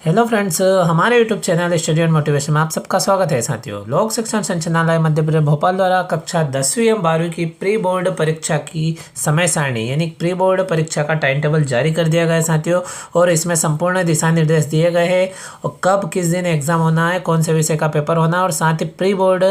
Hello friends, हमारे YouTube channel study and motivation में आप सबका स्वागत है। साथियों, लोक शिक्षण संचालनालय मध्य प्रदेश भोपाल द्वारा कक्षा 10वीं एवं 12वीं की प्री बोर्ड परीक्षा की समय सारणी यानी प्री बोर्ड परीक्षा का टाइम टेबल जारी कर दिया गया है साथियों। और इसमें संपूर्ण दिशा निर्देश दिए गए हैं और कब किस दिन एग्ज़ाम होना है, कौन से विषय का पेपर होना है और साथ ही प्री बोर्ड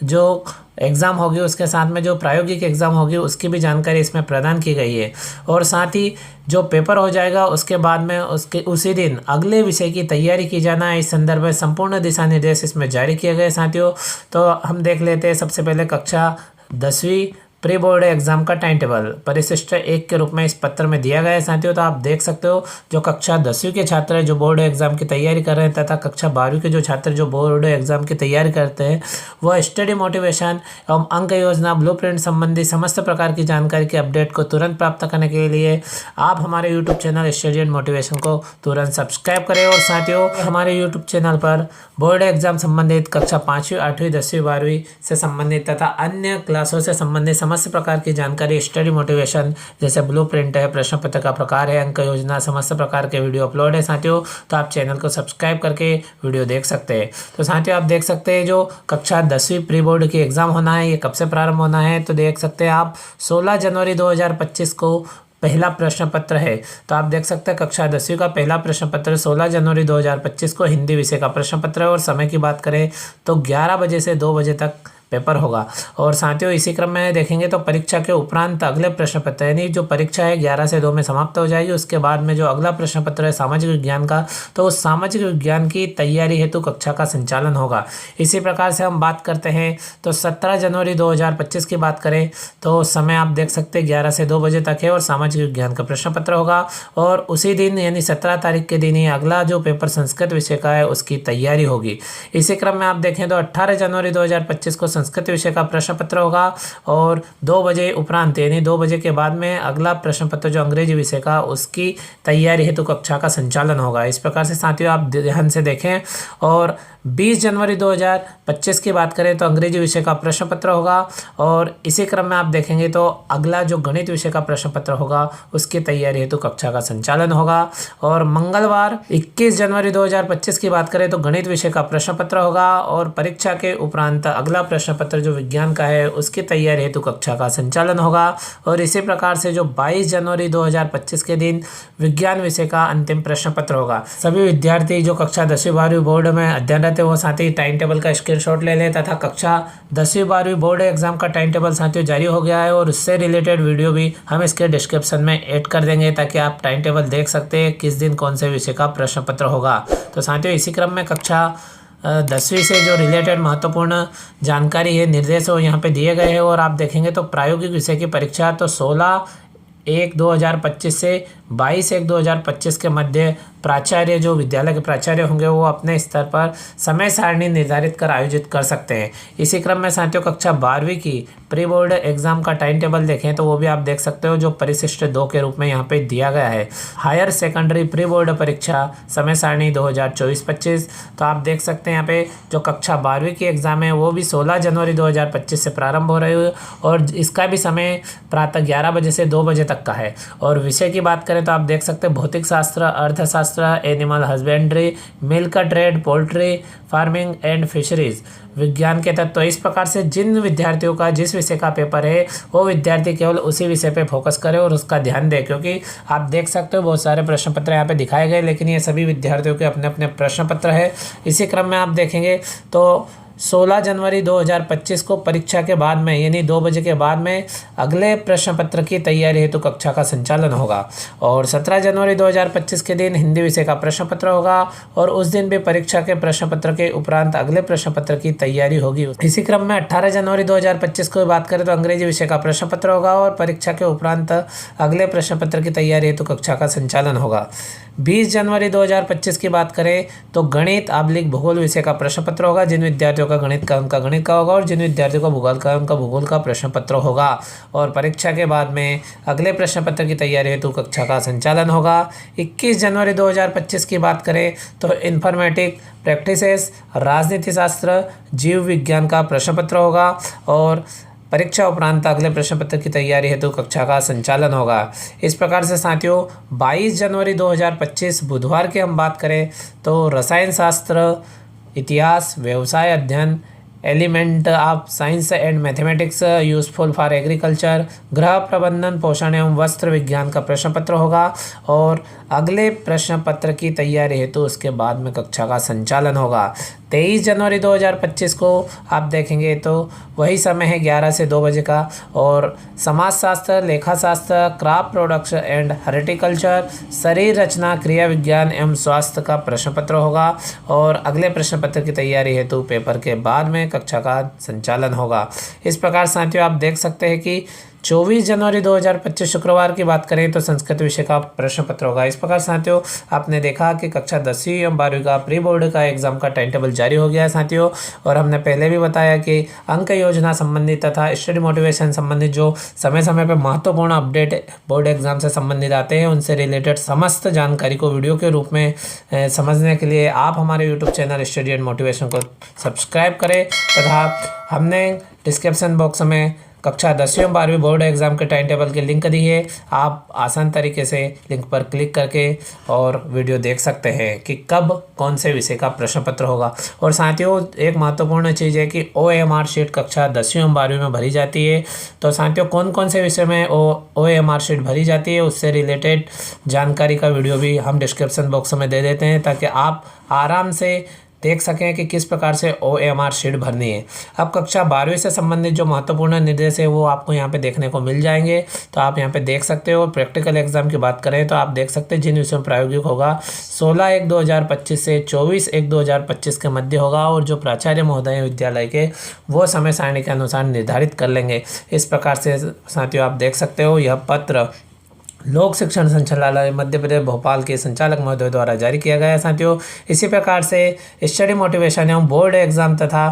जो एग्ज़ाम होगी उसके साथ में जो प्रायोगिक एग्ज़ाम होगी उसकी भी जानकारी इसमें प्रदान की गई है। और साथ ही जो पेपर हो जाएगा उसके बाद में उसी दिन अगले विषय की तैयारी की जाना है। इस संदर्भ में संपूर्ण दिशा निर्देश इसमें जारी किए गए साथियों। तो हम देख लेते हैं सबसे पहले कक्षा 10वीं प्री बोर्ड एग्जाम का टाइम टेबल परिशिष्ट 1 के रूप में इस पत्र में दिया गया है साथियों। तो आप देख सकते हो जो कक्षा 10वीं के छात्र हैं जो बोर्ड एग्जाम की तैयारी कर रहे हैं तथा कक्षा 12वीं के जो छात्र जो बोर्ड एग्जाम की तैयारी करते हैं वह स्टडी मोटिवेशन एवं अंक योजना ब्लूप्रिंट संबंधी समस्त प्रकार की जानकारी के अपडेट को तुरंत प्राप्त करने के लिए आप हमारे YouTube channel study and motivation को तुरंत सब्सक्राइब करें। और साथियों, हमारे यूट्यूब चैनल पर बोर्ड एग्जाम संबंधित कक्षा 5वीं 8वीं 10वीं 12वीं से संबंधित तथा अन्य क्लासों से संबंधित समस्त प्रकार की जानकारी स्टडी मोटिवेशन जैसे ब्लूप्रिंट है, प्रश्न पत्र का प्रकार है, अंक योजना, समस्त प्रकार के वीडियो अपलोड है साथियों। तो आप चैनल को सब्सक्राइब करके वीडियो देख सकते हैं। तो साथियों, आप देख सकते हैं जो कक्षा 10वीं प्री बोर्ड की एग्जाम होना है ये कब से प्रारंभ होना है। तो देख सकते हैं आप 16 जनवरी 2025 को पहला प्रश्न पत्र है। तो आप देख सकते हैं कक्षा 10वीं का पहला प्रश्न पत्र 16 जनवरी 2025 को हिंदी विषय का प्रश्न पत्र है। और समय की बात करें तो 11 बजे से 2 बजे तक पेपर होगा। और साथियों, इसी क्रम में देखेंगे तो परीक्षा के उपरांत अगले प्रश्न पत्र यानी जो परीक्षा है 11 से 2 में समाप्त हो जाएगी। उसके बाद में जो अगला प्रश्न पत्र है सामाजिक विज्ञान का, तो उस सामाजिक विज्ञान की तैयारी हेतु कक्षा का संचालन होगा। इसी प्रकार से हम बात करते हैं तो 17 जनवरी 2025 की बात करें तो समय आप देख सकते हैं 11 से 2 बजे तक है और सामाजिक विज्ञान का प्रश्न पत्र होगा। और उसी दिन यानी 17 तारीख के दिन ही अगला जो पेपर संस्कृत विषय का है उसकी तैयारी होगी। इसी क्रम में आप देखें तो 18 जनवरी 2025 को संस्कृत विषय का प्रश्न पत्र होगा और 2 बजे उपरांत यानी 2 बजे के बाद में अगला प्रश्न पत्र जो अंग्रेजी विषय का उसकी तैयारी हेतु कक्षा का संचालन होगा। इस प्रकार से साथियों आप ध्यान से देखें। और 20 जनवरी 2025 की बात करें तो अंग्रेजी विषय का प्रश्न पत्र होगा। और इसी क्रम में आप देखेंगे तो अगला जो गणित विषय का प्रश्न पत्र होगा उसकी तैयारी हेतु कक्षा का संचालन होगा। और मंगलवार 21 जनवरी 2025 की बात करें तो गणित विषय का प्रश्न पत्र होगा और परीक्षा के उपरांत अगला प्रश्न पत्र जो विज्ञान का है उसकी तैयारी हेतु कक्षा का संचालन होगा। और इसी प्रकार से जो 22 जनवरी 2025 के दिन विज्ञान विषय का अंतिम प्रश्न पत्र होगा। सभी विद्यार्थी जो कक्षा 10वीं 12वीं बोर्ड में अध्ययनरत है वो साथ ही टाइम टेबल का स्क्रीनशॉट ले लें तथा कक्षा 10वीं 12वीं बोर्ड एग्जाम का टाइम टेबल साथियों जारी हो गया है और उससे रिलेटेड वीडियो भी हम इसके डिस्क्रिप्शन में ऐड कर देंगे ताकि आप टाइम टेबल देख सकते हैं किस दिन कौन से विषय का प्रश्न पत्र होगा। तो साथियों, इसी क्रम में कक्षा 10वीं से जो रिलेटेड महत्वपूर्ण जानकारी है निर्देश वो यहाँ पे दिए गए हैं। और आप देखेंगे तो प्रायोगिक विषय की परीक्षा तो 16/1/2025 से 22/1/2025 के मध्य प्राचार्य जो विद्यालय के प्राचार्य होंगे वो अपने स्तर पर समय सारणी निर्धारित कर आयोजित कर सकते हैं। इसी क्रम में साथियों कक्षा 12वीं की प्री बोर्ड एग्जाम का टाइम टेबल देखें तो वो भी आप देख सकते हो जो परिशिष्ट 2 के रूप में यहाँ पे दिया गया है। हायर सेकेंडरी प्री बोर्ड परीक्षा समय सारणी 2024-25। तो आप देख सकते हैं यहाँ पे जो कक्षा 12वीं की एग्जाम है वो भी 16 जनवरी 2025 से प्रारंभ हो रही है और इसका भी समय प्रातः 11 बजे से 2 बजे तक का है। और विषय की बात करें तो आप देख सकते हैं भौतिक शास्त्र, अर्थशास्त्र, animal husbandry, milk trade, poultry farming and fisheries, विज्ञान के तत्व। इस प्रकार से जिन विद्यार्थियों का जिस विषय का पेपर है वो विद्यार्थी केवल उसी विषय पे फोकस करें और उसका ध्यान दें, क्योंकि आप देख सकते हो बहुत सारे प्रश्न पत्र यहाँ पे दिखाए गए लेकिन ये सभी विद्यार्थियों के अपने अपने प्रश्न पत्र है। इसी क्रम में आप देखेंगे तो 16 जनवरी 2025 को परीक्षा के बाद में यानी 2 बजे के बाद में अगले प्रश्न पत्र की तैयारी हेतु कक्षा का संचालन होगा। और 17 जनवरी 2025 के दिन हिंदी विषय का प्रश्न पत्र होगा और उस दिन भी परीक्षा के प्रश्न पत्र के उपरांत अगले प्रश्न पत्र की तैयारी होगी। इसी क्रम में 18 जनवरी 2025 को बात करें तो अंग्रेजी विषय का प्रश्न पत्र होगा और परीक्षा के उपरांत अगले प्रश्न पत्र की तैयारी हेतु कक्षा का संचालन होगा। 20 जनवरी 2025 की बात करें तो गणित / भूगोल विषय का प्रश्न पत्र होगा। जिन विद्यार्थियों का गणित का उनका गणित का होगा और जिन विद्यार्थियों का भूगोल का उनका भूगोल का प्रश्न पत्र होगा। और परीक्षा के बाद में अगले प्रश्न पत्र की तैयारी हेतु कक्षा का संचालन होगा। 21 जनवरी 2025 की बात करें तो इन्फॉर्मेटिक प्रैक्टिसेस, राजनीति शास्त्र, जीव विज्ञान का प्रश्न पत्र होगा। और परीक्षा उपरांत अगले प्रश्न पत्र की तैयारी हेतु कक्षा का संचालन होगा। इस प्रकार से साथियों 22 जनवरी 2025 बुधवार की हम बात करें तो रसायन शास्त्र, इतिहास, व्यवसाय अध्ययन, element of science and mathematics useful for agriculture, गृह प्रबंधन, पोषण एवं वस्त्र विज्ञान का प्रश्न पत्र होगा और अगले प्रश्न पत्र की तैयारी हेतु उसके बाद में कक्षा का संचालन होगा। 23 जनवरी 2025 को आप देखेंगे तो वही समय है 11 से 2 बजे का और समाजशास्त्र, लेखाशास्त्र, क्रॉप प्रोडक्शन एंड हॉर्टिकल्चर, शरीर रचना, क्रिया विज्ञान एवं स्वास्थ्य का प्रश्न पत्र होगा और अगले प्रश्न पत्र की तैयारी हेतु पेपर के बाद में कक्षा का संचालन होगा। इस प्रकार साथियों आप देख सकते हैं कि 24 जनवरी 2025 शुक्रवार की बात करें तो संस्कृत विषय का प्रश्न पत्र होगा। इस प्रकार साथियों आपने देखा कि कक्षा 10वीं एवं 12वीं का प्री बोर्ड का एग्जाम का टाइम टेबल जारी हो गया है साथियों। और हमने पहले भी बताया कि अंक योजना संबंधित तथा स्टडी मोटिवेशन संबंधित जो समय समय पर महत्वपूर्ण अपडेट बोर्ड एग्जाम से संबंधित आते हैं उनसे रिलेटेड समस्त जानकारी को वीडियो के रूप में समझने के लिए आप हमारे YouTube channel study and motivation को सब्सक्राइब करें तथा हमने डिस्क्रिप्शन बॉक्स में कक्षा 10वीं और 12वीं बोर्ड एग्जाम के टाइम टेबल की लिंक दी है। आप आसान तरीके से लिंक पर क्लिक करके और वीडियो देख सकते हैं कि कब कौन से विषय का प्रश्न पत्र होगा। और साथियों एक महत्वपूर्ण चीज़ है कि OMR शीट कक्षा 10वीं और 12वीं में भरी जाती है। तो साथियों कौन कौन से विषय में OMR शीट भरी जाती है उससे रिलेटेड जानकारी का वीडियो भी हम डिस्क्रिप्शन बॉक्स में दे देते हैं ताकि आप आराम से देख सकें कि किस प्रकार से OMR शीट भरनी है। अब कक्षा 12वीं से संबंधित जो महत्वपूर्ण निर्देश है वो आपको यहाँ पे देखने को मिल जाएंगे। तो आप यहाँ पे देख सकते हो। प्रैक्टिकल एग्जाम की बात करें तो आप देख सकते हैं जिन विषयों में प्रायोगिक होगा 16/1/2025 से 24/1/2025 के मध्य होगा और जो प्राचार्य महोदय विद्यालय के वो समय सारणी के अनुसार निर्धारित कर लेंगे। इस प्रकार से साथियों आप देख सकते हो यह पत्र लोक शिक्षण संचालनालय मध्य प्रदेश भोपाल के संचालक महोदय द्वारा जारी किया गया है साथियों। इसी प्रकार से स्टडी मोटिवेशन एवं बोर्ड एग्जाम तथा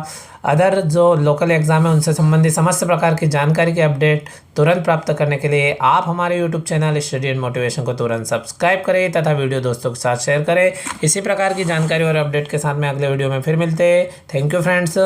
अदर जो लोकल एग्जाम है उनसे संबंधित समस्त प्रकार की जानकारी के अपडेट तुरंत प्राप्त करने के लिए आप हमारे YouTube channel study and motivation को तुरंत सब्सक्राइब करें तथा वीडियो दोस्तों के साथ शेयर करें। इसी प्रकार की जानकारी और अपडेट के साथ में अगले वीडियो में फिर मिलते हैं। Thank you friends.